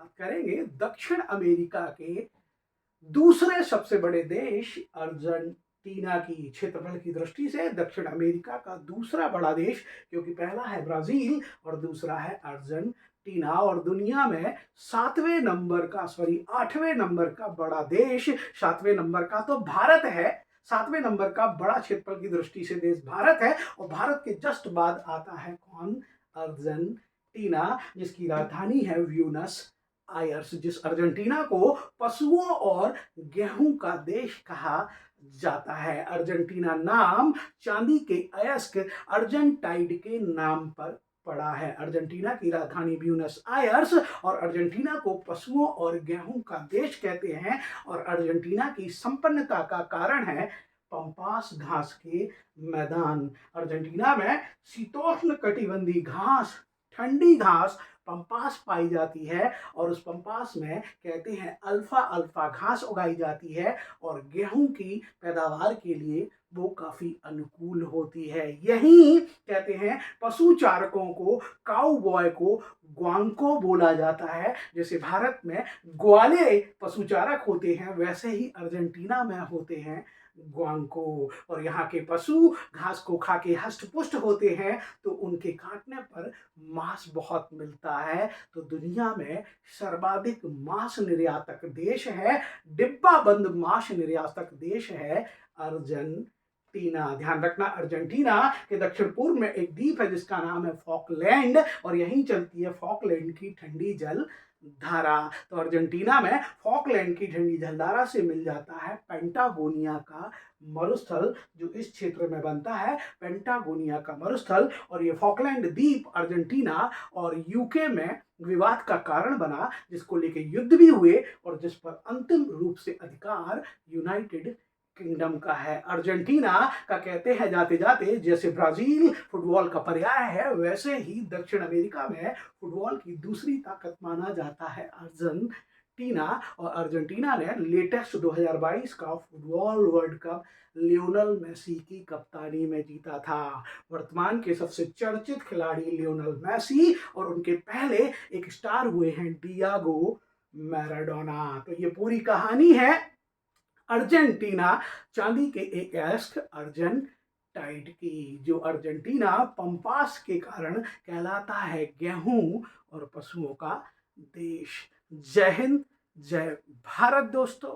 बात करेंगे दक्षिण अमेरिका के दूसरे सबसे बड़े देश अर्जेंटीना की। क्षेत्रफल की दृष्टि से दक्षिण अमेरिका का दूसरा बड़ा देश, क्योंकि पहला है ब्राजील और दूसरा है अर्जेंटीना। और दुनिया में आठवें नंबर का बड़ा देश, सातवें नंबर का तो भारत है। सातवें नंबर का बड़ा क्षेत्रफल की दृष्टि से देश भारत है, और भारत के जस्ट बाद आता है कौन? अर्जेंटीना, जिसकी राजधानी है ब्यूनस आयर्स। जिस अर्जेंटीना को पशुओं और गेहूं का देश कहा जाता है। अर्जेंटीना नाम चांदी के अयस्क अर्जेंटाइड के नाम पर पड़ा है। अर्जेंटीना की राजधानी ब्यूनस आयर्स, और अर्जेंटीना को पशुओं और गेहूं का देश कहते हैं। और अर्जेंटीना की संपन्नता का कारण है पंपास घास के मैदान। अर्जेंटीना में शीतोष्ण कटिबंधीय घास, ठंडी घास पंपास पाई जाती है, और उस पंपास में कहते हैं अल्फा अल्फा घास उगाई जाती है, और गेहूं की पैदावार के लिए वो काफी अनुकूल होती है। यही कहते हैं पशु चारकों को, काउबॉय को ग्वांको बोला जाता है। जैसे भारत में ग्वाले पशु चारक होते हैं, वैसे ही अर्जेंटीना में होते हैं ग्वांको। और यहाँ के पशु घास को खा के हष्ट पुष्ट होते हैं, तो उनके काटने पर मांस बहुत मिलता है। तो दुनिया में सर्वाधिक मांस निर्यातक देश है, डिब्बा बंद मांस निर्यातक देश है अर्जेंटीना। ध्यान रखना, अर्जेंटीना के दक्षिण पूर्व में एक द्वीप है जिसका नाम है फॉकलैंड, और यहीं चलती है फॉकलैंड की ठंडी जल धारा। तो अर्जेंटीना में फॉकलैंड की ठंडी जलधारा से मिल जाता है पेंटागोनिया का मरुस्थल, जो इस क्षेत्र में बनता है, पेंटागोनिया का मरुस्थल। और ये फॉकलैंड द्वीप अर्जेंटीना और यूके में विवाद का कारण बना, जिसको लेके युद्ध भी हुए, और जिस पर अंतिम रूप से अधिकार यूनाइटेड किंगडम का है। अर्जेंटीना का कहते हैं जाते जाते, जैसे ब्राजील फुटबॉल का पर्याय है, वैसे ही दक्षिण अमेरिका में फुटबॉल की दूसरी ताकत माना जाता है अर्जेंटीना। और अर्जेंटीना ने लेटेस्ट 2022 का football world cup Lionel Messi की कप्तानी में जीता था। वर्तमान के सबसे चर्चित खिलाड़ी लियोनेल मेसी, और उनके पहले एक स्टार हुए हैं डियागो मैराडोना। तो ये पूरी कहानी है अर्जेंटीना चांदी के एक अयस्क अर्जेंटाइड की। जो अर्जेंटीना पंपास के कारण कहलाता है गेहूं और पशुओं का देश। जय हिंद, जय भारत दोस्तों।